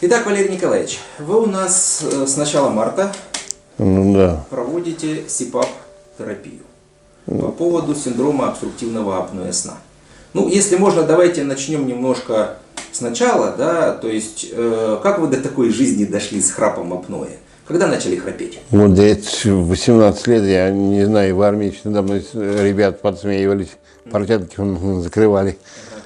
Итак, Валерий Николаевич, вы у нас с начала марта проводите СИПАП-терапию по поводу синдрома обструктивного апноэ сна. Ну, если можно, давайте начнем немножко сначала, да, то есть, как вы до такой жизни дошли с храпом апноэ? Когда начали храпеть? Вот это 18 лет, я не знаю, в армии недавно ребят подсмеивались, портянки закрывали,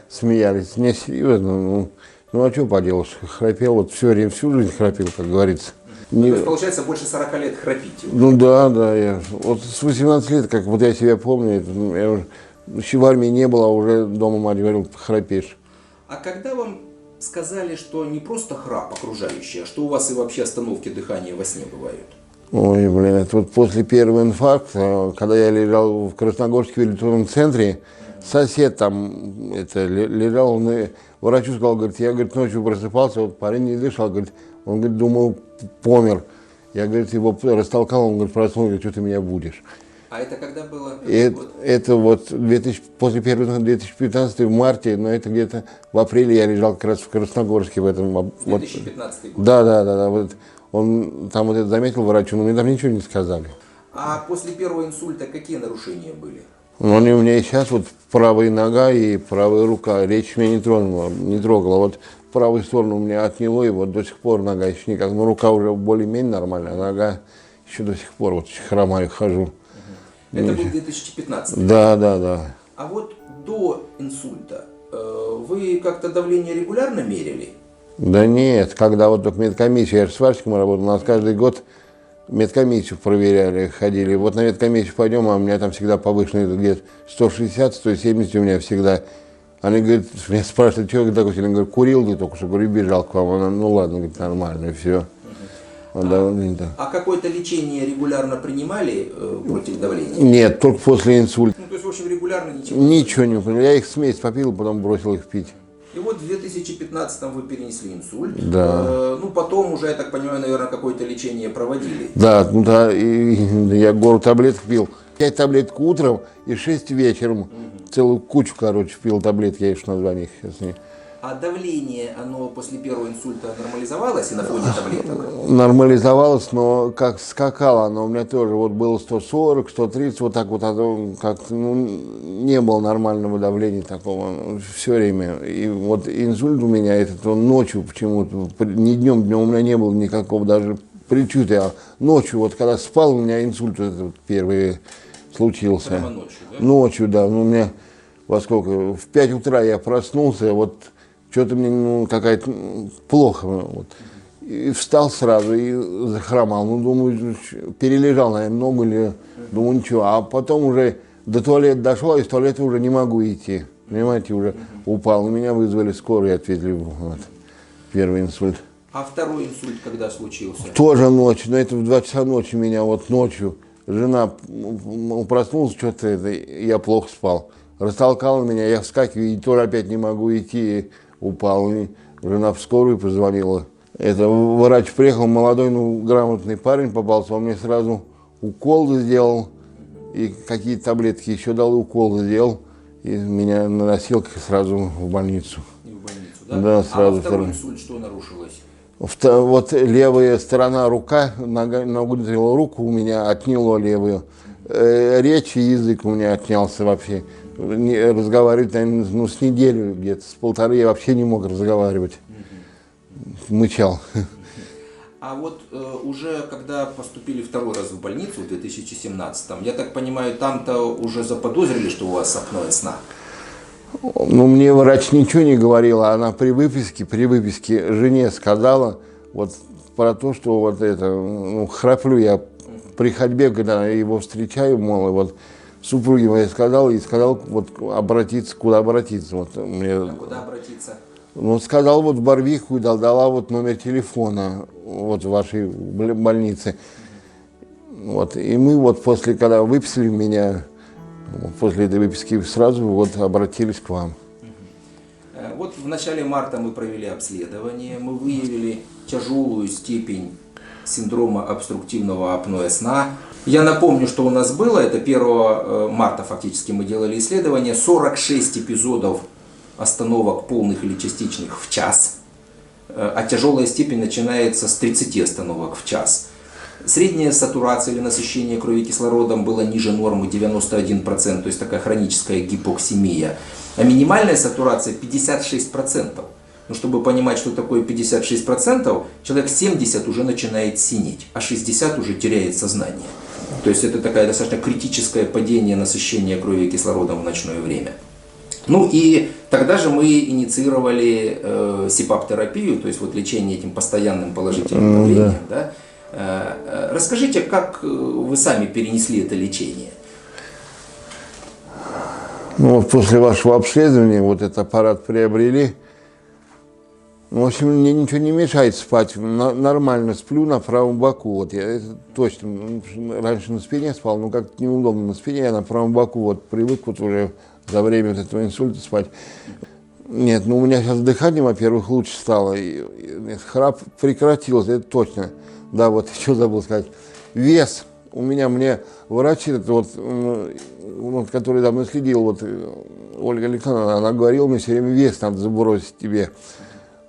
смеялись. Не серьезно, ну а что поделаешь, храпел, вот все время, всю жизнь храпел, как говорится. То есть, получается, больше 40 лет храпите? Ну да, я вот с 18 лет, как вот я себя помню, я уже еще в армии не было, а уже дома мать говорила, храпишь. А когда вам сказали, что не просто храп окружающий, а что у вас и вообще остановки дыхания во сне бывают? Ой, блин, это вот после первого инфаркта, когда я лежал в Красногорском реабилитационном центре, сосед там лежал, он врачу сказал, говорит, я, говорит, ночью просыпался, вот парень не дышал, говорит, он, говорит, думал, помер. Я, говорит, его растолкал, он, говорит, проснулся, говорит, что ты меня будешь. А это когда было? Это вот после первого 2015 в марте, но это где-то в апреле я лежал как раз в Красногорске в этом. 2015 год? Да. Вот, он там вот это заметил врачу, но мне там ничего не сказали. А после первого инсульта какие нарушения были? Ну, они у меня и сейчас вот правая нога и правая рука, речь меня не трогала. Вот правую сторону у меня отняло, и вот до сих пор нога еще никак. Ну, рука уже более-менее нормальная, а нога еще до сих пор вот хромаю, хожу. Это был 2015? Да. А вот до инсульта вы как-то давление регулярно мерили? Да нет, когда вот только медкомиссию, я же сварщиком работал, у нас каждый год медкомиссию проверяли, ходили. Вот на медкомиссию пойдем, а у меня там всегда повышенный где-то 160, 170 у меня всегда. Они говорят, меня спрашивают, что такое, я говорю, курил ты только что, говорю, бежал к вам. Она, ну ладно, говорит, нормально, и все. А какое-то лечение регулярно принимали против давления? Нет, только после инсульта. Ну, то есть, в общем, регулярно ничего? Ничего не понял. Я их смесь попил, потом бросил их пить. И вот в 2015-м вы перенесли инсульт. Да. Ну, потом уже, я так понимаю, наверное, какое-то лечение проводили. Да, и я гору таблеток пил. 5 таблеток утром и 6 вечером. Целую кучу, короче, пил таблетки, я их название сейчас не... А давление, оно после первого инсульта нормализовалось и на фоне таблеток? Нормализовалось, но как скакало оно у меня тоже. Вот было 140, 130, вот так вот, как не было нормального давления такого все время. И вот инсульт у меня этот, он ночью почему-то, не днем у меня не было никакого даже предчувствия, а ночью, вот когда спал, у меня инсульт этот первый случился. Прямо ночью, да? Ночью, да. Ну, у меня во сколько? В 5 утра я проснулся, вот что-то мне какая-то плохо. Вот. И встал сразу и захромал. Ну, думаю, перележал, наверное, ногу или... Думаю, ничего. А потом уже до туалета дошел, а из туалета уже не могу идти. Понимаете, уже упал. Меня вызвали скорую и отвезли в первый инсульт. А второй инсульт когда случился? Тоже ночью, но это в 2 часа ночи меня, вот ночью. Жена проснулась, что-то я плохо спал. Растолкала меня, я вскакиваю, и тоже опять не могу идти. Упал, и жена в скорую позвонила. Это врач приехал, молодой, грамотный парень попался, он мне сразу укол сделал, и какие-то таблетки еще дал, укол сделал, и меня на носилках сразу в больницу. И в больницу, да? Да, сразу. А второй инсульт что нарушилось? Вот левая сторона рука, ногу руку у меня отняло левую, речь и язык у меня отнялся вообще. Разговаривать, наверное, с неделю где-то, с полторы я вообще не мог разговаривать. Мычал. А вот уже когда поступили второй раз в больницу в 2017-м, я так понимаю, там-то уже заподозрили, что у вас апноэ сна? Ну, мне врач ничего не говорила, она при выписке жене сказала вот про то, что вот это, храплю я при ходьбе, когда его встречаю, мол, вот супруге моей сказал, вот обратиться, куда обратиться. Вот мне, а куда обратиться? Ну, сказал, вот в Барвиху, дала вот номер телефона вот в вашей больнице. Вот, и мы вот после, когда выписали меня, после этой выписки сразу вот обратились к вам. Вот в начале марта мы провели обследование, мы выявили тяжелую степень синдрома обструктивного апноэ сна. Я напомню, что у нас было, это 1 марта фактически мы делали исследование, 46 эпизодов остановок полных или частичных в час. а тяжелая степень начинается с 30 остановок в час. Средняя сатурация или насыщение крови кислородом было ниже нормы 91%, то есть такая хроническая гипоксемия. А минимальная сатурация 56%. Но чтобы понимать, что такое 56%, человек 70 уже начинает синеть, а 60 уже теряет сознание. То есть это такое достаточно критическое падение насыщения крови кислородом в ночное время. Ну и тогда же мы инициировали СИПАП-терапию, то есть вот лечение этим постоянным положительным давлением. Да. Расскажите, как вы сами перенесли это лечение? Ну, вот после вашего обследования вот этот аппарат приобрели. В общем, мне ничего не мешает спать. Нормально сплю на правом боку. Вот я это точно раньше на спине спал, но как-то неудобно на спине, я на правом боку вот привык вот уже за время вот этого инсульта спать. Нет, ну у меня сейчас дыхание, во-первых, лучше стало. И храп прекратился, это точно. Да, вот еще забыл сказать. Вес. У меня мне врач, вот, который за мной следил, вот Ольга Александровна, она говорила мне все время, вес надо забросить тебе.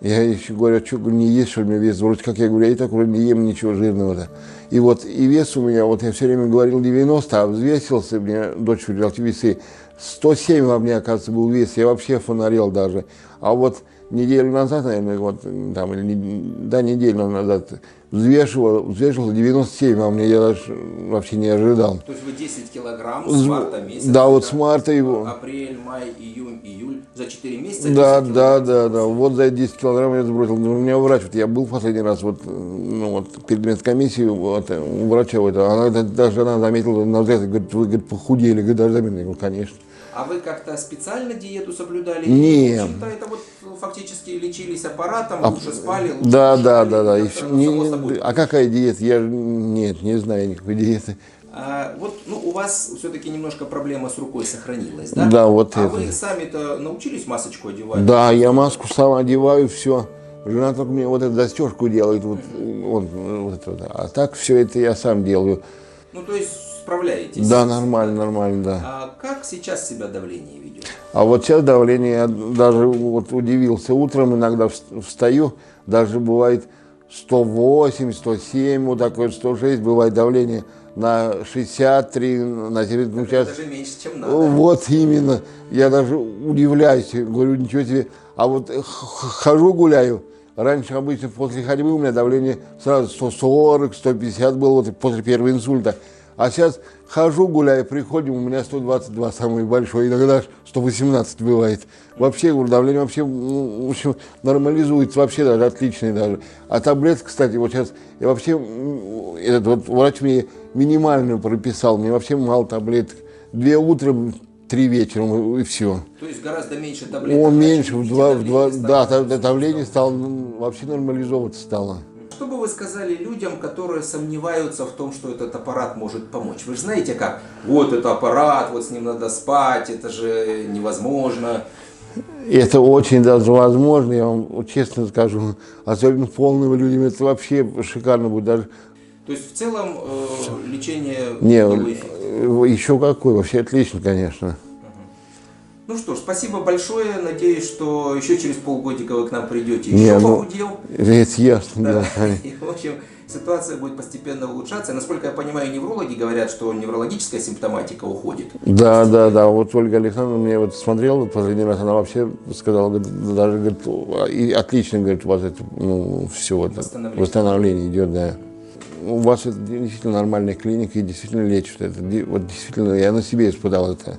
Я еще говорю, а что, не есть, что ли, мне вес? Вроде как я говорю, я и так вроде не ем ничего жирного-то. И вот, и вес у меня, вот я все время говорил 90, а взвесился, мне дочь взяла весы, 107 во мне, оказывается, был вес, я вообще фонарел даже. А вот неделю назад, наверное, вот, там, да, неделю назад, взвешивал 97, а мне я даже вообще не ожидал. То есть вы 10 килограмм с марта месяца? Да, вот с марта его. Апрель, май, июнь, июль, за 4 месяца? Да, да. Вот за 10 килограмм я сбросил. У меня врач, вот я был в последний раз, вот, ну, вот перед медкомиссией вот, у врача, вот, даже она заметила, на взгляд, говорит, вы, говорит, похудели, говорит, даже заметили, я говорю, конечно. А вы как-то специально диету соблюдали? Нет. В общем-то, это вот фактически лечились аппаратом, лучше спали, лучше Да. дышали, А какая диета? Я не знаю никакой диеты. Вот, ну, у вас все-таки немножко проблема с рукой сохранилась, да? Да, вот это. Вы сами-то научились масочку одевать? Да, я маску сам одеваю, все. Жена только мне вот эту застежку делает, вот это. А так все это я сам делаю. Ну, то есть справляетесь? Да, нормально, да. А как сейчас себя давление ведет? А вот сейчас давление, я даже вот удивился. Утром иногда встаю, даже бывает 108, 107, вот такое 106, бывает давление на 63, на 70, ну сейчас... Даже меньше, чем надо. Вот именно. Я даже удивляюсь, говорю, ничего себе. А вот хожу, гуляю. Раньше обычно после ходьбы у меня давление сразу 140, 150 было вот после первого инсульта. А сейчас хожу, гуляю, приходим, у меня 122 самый большой, иногда 118 бывает. Вообще, говорю, давление вообще, в общем, нормализуется, вообще даже отличный даже. А таблетки, кстати, вот сейчас, я вообще, этот вот врач мне минимальную прописал, мне вообще мало таблеток. 2 утром, 3 вечером и все. То есть гораздо меньше таблеток? Он меньше, давление стало, вообще нормализовываться стало. Что бы вы сказали людям, которые сомневаются в том, что этот аппарат может помочь? Вы же знаете как? Вот это аппарат, вот с ним надо спать, это же невозможно. Это очень даже возможно, я вам честно скажу. Особенно полным людям это вообще шикарно будет. Даже... То есть в целом лечение еще какой, вообще отлично, конечно. Ну что ж, спасибо большое. Надеюсь, что еще через полгодика вы к нам придете еще похудел. Это ясно, да. И, в общем, ситуация будет постепенно улучшаться. Насколько я понимаю, неврологи говорят, что неврологическая симптоматика уходит. Да. Вот Ольга Александровна мне вот смотрела последний раз, она вообще сказала, говорит, даже говорит, и отлично, говорит, у вас это, ну, все вот восстановление идет, да. У вас это действительно нормальная клиника и действительно лечит. Это вот действительно я на себе испытал это.